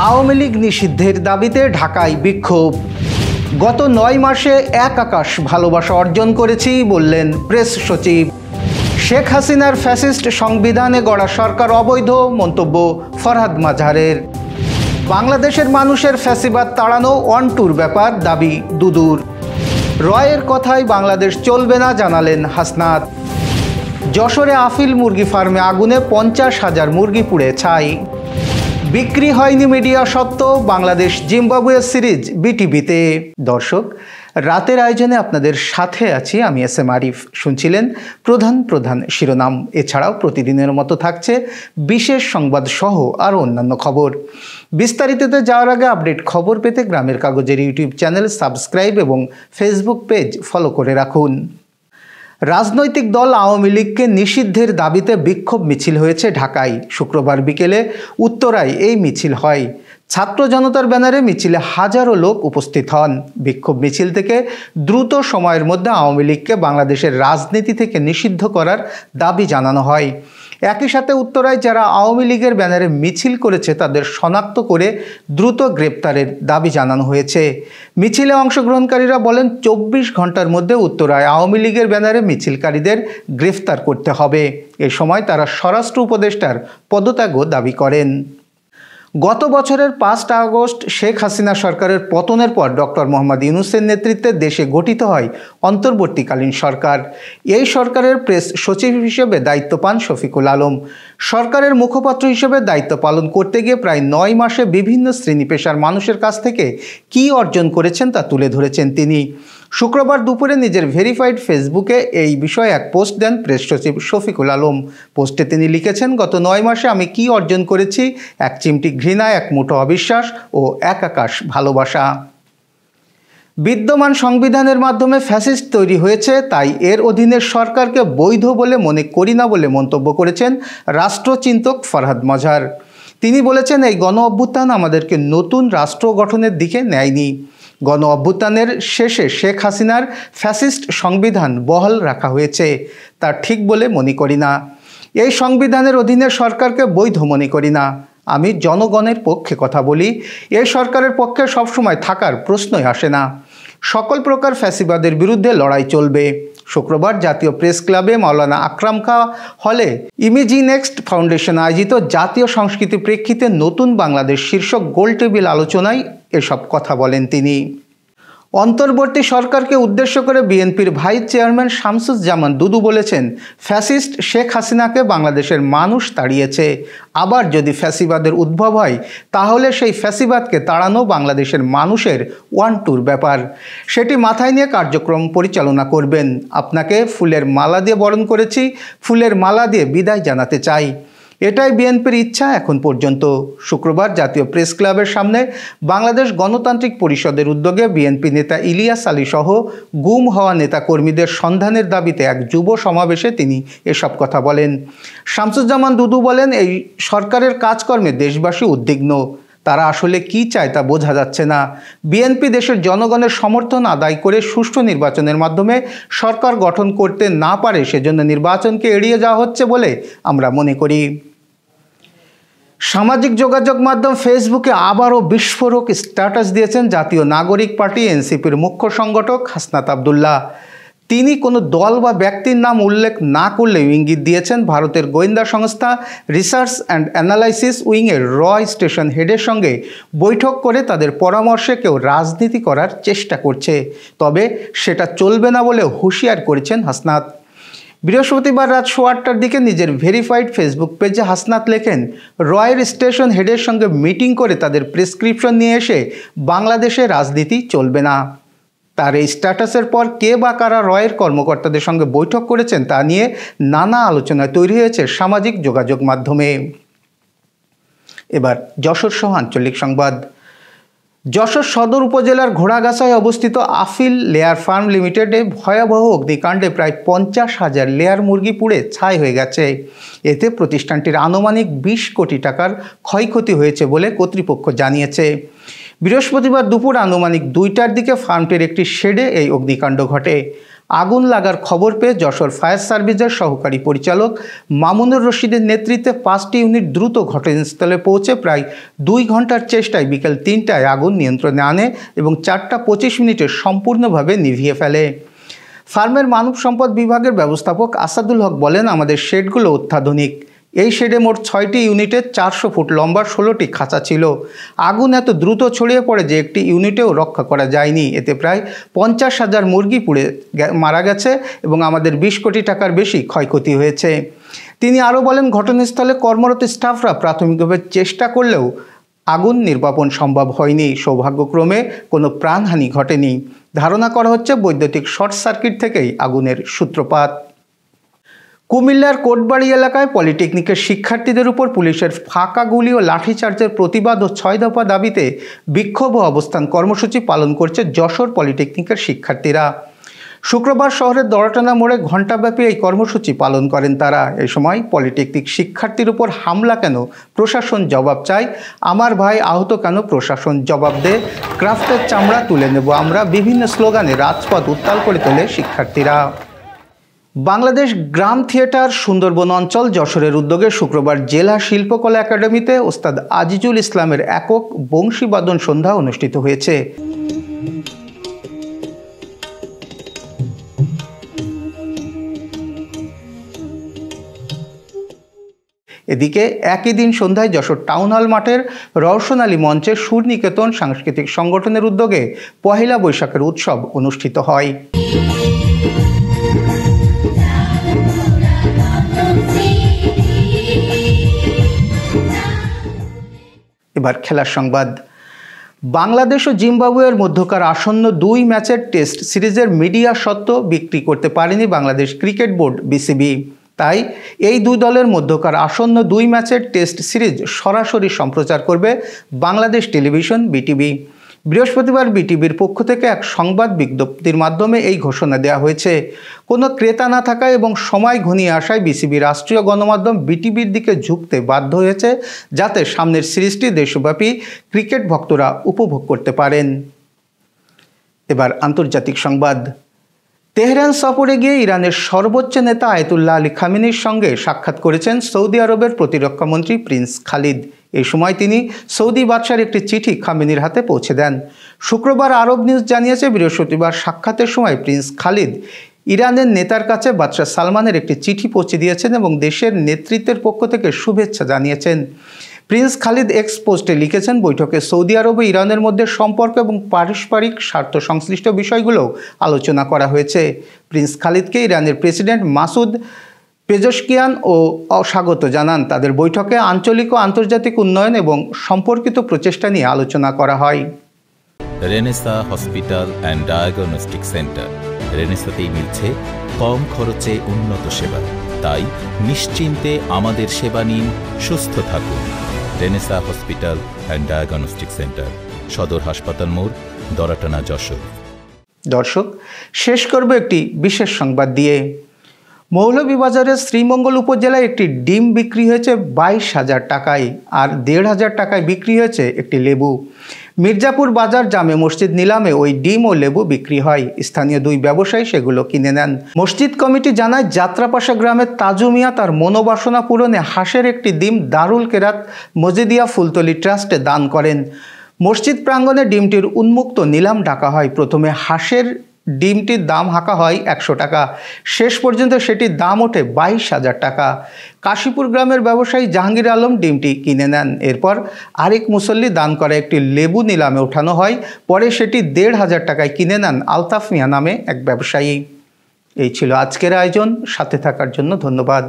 আওয়ামী লীগ নিষিদ্ধের দাবিতে ঢাকায় বিক্ষোভ। গত 9 মাসে এক আকাশ ভালোবাসা অর্জন করেছি বললেন প্রেস সচিব। শেখ হাসিনার ফ্যাসিস্ট সংবিধানে গড়া সরকার অবৈধ, মন্তব্য ফরহাদ মাঝহারের। বাংলাদেশের মানুষের ফ্যাসিবাদ তাড়ানো অনটুর ব্যাপার, দাবি দুদুর। রয়ের কথায় বাংলাদেশ চলবে না জানালেন হাসনাত। যশোরে আফিল মুরগি ফার্মে আগুনে 50,000 মুরগি পুড়ে ছাই। বিক্রি হয়নি মিডিয়া সত্ত্ব বাংলাদেশ জিম্বাবুয়ে সিরিজ বিটিভিতে। দর্শক, রাতের আয়োজনে আপনাদের সাথে আছি আমি এস.এম. আরিফ। শুনছিলেন প্রধান শিরোনাম। এছাড়াও প্রতিদিনের মতো থাকছে বিশেষ সংবাদ সহ আরও অন্যান্য খবর। বিস্তারিততে যাওয়ার আগে আপডেট খবর পেতে গ্রামের কাগজের ইউটিউব চ্যানেল সাবস্ক্রাইব এবং ফেসবুক পেজ ফলো করে রাখুন। রাজনৈতিক দল আওয়ামী লীগকে নিষিদ্ধের দাবিতে বিক্ষোভ মিছিল হয়েছে ঢাকায়। শুক্রবার বিকেলে উত্তরায় এই মিছিল হয়। ছাত্র জনতার ব্যানারে মিছিলে হাজারো লোক উপস্থিত হন। বিক্ষোভ মিছিল থেকে দ্রুত সময়ের মধ্যে আওয়ামী লীগকে বাংলাদেশের রাজনীতি থেকে নিষিদ্ধ করার দাবি জানানো হয়। একই সাথে উত্তরায় যারা আওয়ামী লীগের ব্যানারে মিছিল করেছে তাদের শনাক্ত করে দ্রুত গ্রেপ্তারের দাবি জানানো হয়েছে। মিছিলে অংশগ্রহণকারীরা বলেন 24 ঘন্টার মধ্যে উত্তরায় আওয়ামী লীগের ব্যানারে মিছিলকারীদের গ্রেফতার করতে হবে। এ সময় তারা স্বরাষ্ট্র উপদেষ্টার পদত্যাগও দাবি করেন। গত বছরের 5 আগস্ট শেখ হাসিনা সরকারের পতনের পর ডক্টর মোহাম্মদ ইউনূসের নেতৃত্বে দেশে গঠিত হয় অন্তর্বর্তীকালীন সরকার। এই সরকারের প্রেস সচিব হিসেবে দায়িত্ব পান শফিকুল আলম। সরকারের মুখপাত্র হিসেবে দায়িত্ব পালন করতে গিয়ে প্রায় 9 মাসে বিভিন্ন শ্রেণী পেশার মানুষের কাছ থেকে কী অর্জন করেছেন তা তুলে ধরেছেন তিনি। শুক্রবার দুপুরে নিজের ভেরিফাইড ফেসবুকে এই বিষয়ে এক পোস্ট দেন প্রেস সচিব শফিকুল আলম। পোস্টে তিনি লিখেছেন, গত 9 মাসে আমি কি অর্জন করেছি? এক চিমটি ঘৃণা, এক মুঠো অবিশ্বাস ও এক আকাশ ভালোবাসা। বিদ্যমান সংবিধানের মাধ্যমে ফ্যাসিস্ট তৈরি হয়েছে, তাই এর অধীনে সরকারকে বৈধ বলে মনে করি না বলে মন্তব্য করেছেন রাষ্ট্রচিন্তক ফরহাদ মাঝহার। তিনি বলেছেন, এই গণ অভ্যুত্থান আমাদেরকে নতুন রাষ্ট্র গঠনের দিকে নেয়নি। গণ অভ্যুত্থানের শেষে শেখ হাসিনার ফ্যাসিস্ট সংবিধান বহাল রাখা হয়েছে, তা ঠিক বলে মনে করি না। এই সংবিধানের অধীনে সরকারকে বৈধ মনে করি না। আমি জনগণের পক্ষে কথা বলি। এই সরকারের পক্ষে সবসময় থাকার প্রশ্নই আসে না। সকল প্রকার ফ্যাসিবাদের বিরুদ্ধে লড়াই চলবে। শুক্রবার জাতীয় প্রেস ক্লাবে মাওলানা আকরাম খাঁ হলে ইমেজি নেক্সট ফাউন্ডেশন আয়োজিত জাতীয় সংস্কৃতি প্রেক্ষিতে নতুন বাংলাদেশ শীর্ষক গোলটেবিল আলোচনায় এসব কথা বলেন তিনি। অন্তর্বর্তী সরকারকে উদ্দেশ্য করে বিএনপির ভাইস চেয়ারম্যান শামসুজ্জামান দুদু বলেছেন, ফ্যাসিস্ট শেখ হাসিনাকে বাংলাদেশের মানুষ তাড়িয়েছে। আবার যদি ফ্যাসিবাদের উদ্ভব হয় তাহলে সেই ফ্যাসিবাদকে তাড়ানো বাংলাদেশের মানুষের ওয়ান-টুর ব্যাপার। সেটি মাথায় নিয়ে কার্যক্রম পরিচালনা করবেন। আপনাকে ফুলের মালা দিয়ে বরণ করেছি, ফুলের মালা দিয়ে বিদায় জানাতে চাই। এটাই বিএনপির ইচ্ছা এখন পর্যন্ত। শুক্রবার জাতীয় প্রেস ক্লাবের সামনে বাংলাদেশ গণতান্ত্রিক পরিষদের উদ্যোগে বিএনপি নেতা ইলিয়াস আলী সহ গুম হওয়া নেতাকর্মীদের সন্ধানের দাবিতে এক যুব সমাবেশে তিনি এসব কথা বলেন। শামসুজ্জামান দুদু বলেন, এই সরকারের কাজকর্মে দেশবাসী উদ্বিগ্ন। তারা আসলে কি চায় তা বোঝা যাচ্ছে না। বিএনপি দেশের জনগণের সমর্থন আদায় করে সুষ্ঠু নির্বাচনের মাধ্যমে সরকার গঠন করতে না পারে, সেজন্য নির্বাচনকে এড়িয়ে যাওয়া হচ্ছে বলে আমরা মনে করি। সামাজিক যোগাযোগ মাধ্যম ফেসবুকে আবারও বিস্ফোরক স্ট্যাটাস দিয়েছেন জাতীয় নাগরিক পার্টি এনসিপির মুখ্য সংগঠক হাসনাত আবদুল্লাহ। তিনি কোনো দল বা ব্যক্তির নাম উল্লেখ না করলেও ইঙ্গিত দিয়েছেন ভারতের গোয়েন্দা সংস্থা রিসার্চ অ্যান্ড অ্যানালাইসিস উইংয়ের স্টেশন হেডের সঙ্গে বৈঠক করে তাদের পরামর্শে কেউ রাজনীতি করার চেষ্টা করছে, তবে সেটা চলবে না বলে হুঁশিয়ার করেছেন হাসনাত। বৃহস্পতিবার রাত 8:15টার দিকে নিজের ভেরিফাইড ফেসবুক পেজে হাসনাত লেখেন, রয়ের স্টেশন হেডের সঙ্গে মিটিং করে তাদের প্রেসক্রিপশন নিয়ে এসে বাংলাদেশে রাজনীতি চলবে না। তার এই স্ট্যাটাসের পর কে বা কারা রয়ের কর্মকর্তাদের সঙ্গে বৈঠক করেছেন তা নিয়ে নানা আলোচনা তৈরি হয়েছে সামাজিক যোগাযোগ মাধ্যমে। এবার যশোর সহ আঞ্চলিক সংবাদ। যশোর সদর উপজেলার ঘোড়াগাছায় অবস্থিত আফিল লেয়ার ফার্ম লিমিটেডে ভয়াবহ অগ্নিকাণ্ডে প্রায় 50,000 লেয়ার মুরগি পুড়ে ছাই হয়ে গেছে। এতে প্রতিষ্ঠানটির আনুমানিক 20 কোটি টাকার ক্ষয়ক্ষতি হয়েছে বলে কর্তৃপক্ষ জানিয়েছে। বৃহস্পতিবার দুপুর আনুমানিক 2টার দিকে ফার্মটির একটি শেডে এই অগ্নিকাণ্ড ঘটে। আগুন লাগার খবর পেয়ে যশোর ফায়ার সার্ভিসের সহকারী পরিচালক মামুনুর রশিদের নেতৃত্বে 5টি ইউনিট দ্রুত ঘটনাস্থলে পৌঁছে প্রায় 2 ঘন্টার চেষ্টায় বিকেল 3টায় আগুন নিয়ন্ত্রণে আনে এবং 4টা 25 মিনিটে সম্পূর্ণভাবে নিভিয়ে ফেলে। ফার্মের মানব সম্পদ বিভাগের ব্যবস্থাপক আসাদুল হক বলেন, আমাদের শেডগুলো অত্যাধুনিক। এই শেডে মোট 6টি ইউনিটে 400 ফুট লম্বা 16টি খাঁচা ছিল। আগুন এত দ্রুত ছড়িয়ে পড়ে যে একটি ইউনিটেও রক্ষা করা যায়নি। এতে প্রায় 50,000 মুরগি পুড়ে মারা গেছে এবং আমাদের 20 কোটি টাকার বেশি ক্ষয়ক্ষতি হয়েছে। তিনি আরও বলেন, ঘটনাস্থলে কর্মরত স্টাফরা প্রাথমিকভাবে চেষ্টা করলেও আগুন নির্বাপন সম্ভব হয়নি। সৌভাগ্যক্রমে কোনো প্রাণহানি ঘটেনি। ধারণা করা হচ্ছে বৈদ্যুতিক শর্ট সার্কিট থেকেই আগুনের সূত্রপাত। কুমিল্লার কোটবাড়ি এলাকায় পলিটেকনিকের শিক্ষার্থীদের উপর পুলিশের ফাঁকা গুলি ও লাঠিচার্জের প্রতিবাদ ও 6 দফা দাবিতে বিক্ষোভ ও অবস্থান কর্মসূচি পালন করছে যশোর পলিটেকনিকের শিক্ষার্থীরা। শুক্রবার শহরের দড়াটানা মোড়ে ঘণ্টাব্যাপী এই কর্মসূচি পালন করেন তারা। এই সময় পলিটেকনিক শিক্ষার্থীর উপর হামলা কেন, প্রশাসন জবাব চায়। আমার ভাই আহত কেন, প্রশাসন জবাব দেয়। ক্রাফটের চামড়া তুলে নেব আমরা, বিভিন্ন স্লোগানে রাজপথ উত্তাল করে তোলে শিক্ষার্থীরা। বাংলাদেশ গ্রাম থিয়েটার সুন্দরবন অঞ্চল যশোরের উদ্যোগে শুক্রবার জেলা শিল্পকলা একাডেমিতে ওস্তাদ আজিজুল ইসলামের একক বংশীবাদন সন্ধ্যা অনুষ্ঠিত হয়েছে। এদিকে একই দিন সন্ধ্যায় যশোর টাউন হল মাঠের রওশন আলী মঞ্চে সুরনিকেতন সাংস্কৃতিক সংগঠনের উদ্যোগে পহেলা বৈশাখের উৎসব অনুষ্ঠিত হয়। এবার খেলার সংবাদ। বাংলাদেশ ও জিম্বাবুয়ের মধ্যকার আসন্ন 2 ম্যাচের টেস্ট সিরিজের মিডিয়া স্বত্ব বিক্রি করতে পারেনি বাংলাদেশ ক্রিকেট বোর্ড বিসিবি। তাই এই 2 দলের মধ্যকার আসন্ন 2 ম্যাচের টেস্ট সিরিজ সরাসরি সম্প্রচার করবে বাংলাদেশ টেলিভিশন বিটিভি। বৃহস্পতিবার বিটিভির পক্ষ থেকে এক সংবাদ বিজ্ঞপ্তির মাধ্যমে এই ঘোষণা দেওয়া হয়েছে। কোনো ক্রেতা না থাকায় এবং সময় ঘনিয়ে আসায় বিসিবি রাষ্ট্রীয় গণমাধ্যম বিটিভির দিকে ঝুঁকতে বাধ্য হয়েছে, যাতে সামনের সিরিজটি দেশব্যাপী ক্রিকেট ভক্তরা উপভোগ করতে পারেন। এবার আন্তর্জাতিক সংবাদ। তেহরান সফরে গিয়ে ইরানের সর্বোচ্চ নেতা আয়াতুল্লাহ আলী খামেনির সঙ্গে সাক্ষাৎ করেছেন সৌদি আরবের প্রতিরক্ষামন্ত্রী প্রিন্স খালিদ। এই সময় তিনি সৌদি বাদশার একটি চিঠি খামেনির হাতে পৌঁছে দেন। শুক্রবার আরব নিউজ জানিয়েছে, বৃহস্পতিবার সাক্ষাতের সময় প্রিন্স খালিদ ইরানের নেতার কাছে বাদশাহ সালমানের একটি চিঠি পৌঁছে দিয়েছেন এবং দেশের নেতৃত্বের পক্ষ থেকে শুভেচ্ছা জানিয়েছেন। প্রিন্স খালিদ এক্স পোস্টে লিখেছেন, বৈঠকে সৌদি আরব ও ইরানের মধ্যে সম্পর্ক এবং পারস্পরিক স্বার্থ সংশ্লিষ্ট বিষয়গুলো আলোচনা করা হয়েছে। প্রিন্স খালিদকে ইরানের প্রেসিডেন্ট মাসুদ পেজশকিয়ান ও স্বাগত জানান। তাদের বৈঠকে আঞ্চলিক ও আন্তর্জাতিক উন্নয়ন এবং সম্পর্কিত প্রচেষ্টা নিয়ে আলোচনা করা হয়। Renaissance hospital and diagnostic centre. রেনেসাতেই মিলছে কম খরচে উন্নত সেবা। তাই নিশ্চিন্তে আমাদের সেবা নিন, সুস্থ থাকুন। Renaissance hospital and diagnostic centre, সদর হাসপাতাল মোড়, দড়াটানা, যশোর। দর্শক, শেষ করব একটি বিশেষ সংবাদ দিয়ে। মৌলভীবাজারের শ্রীমঙ্গল উপজেলায় একটি ডিম বিক্রি হয়েছে 22,000 টাকায়, আর 1,500 টাকায় বিক্রি হয়েছে একটি লেবু। মির্জাপুর বাজার জামে মসজিদ নিলামে ওই ডিম ও লেবু বিক্রি হয়। স্থানীয় 2 ব্যবসায়ী সেগুলো কিনে নেন। মসজিদ কমিটি জানায়, যাত্রাপাশা গ্রামের তাজু মিয়া তার মনোবাসনা পূরণে হাঁসের একটি ডিম দারুল কেরাত মজিদিয়া ফুলতলি ট্রাস্টে দান করেন। মসজিদ প্রাঙ্গণে ডিমটির উন্মুক্ত নিলাম ডাকা হয়। প্রথমে হাঁসের ডিমটির দাম হাঁকা হয় 100 টাকা। শেষ পর্যন্ত সেটির দাম ওঠে 22,000 টাকা। কাশীপুর গ্রামের ব্যবসায়ী জাহাঙ্গীর আলম ডিমটি কিনে নেন। এরপর আরেক মুসল্লি দান করা একটি লেবু নিলামে ওঠানো হয়। পরে সেটি 1,500 টাকায় কিনে নেন আলতাফ মিয়া নামে এক ব্যবসায়ী। এই ছিল আজকের আয়োজন। সাথে থাকার জন্য ধন্যবাদ।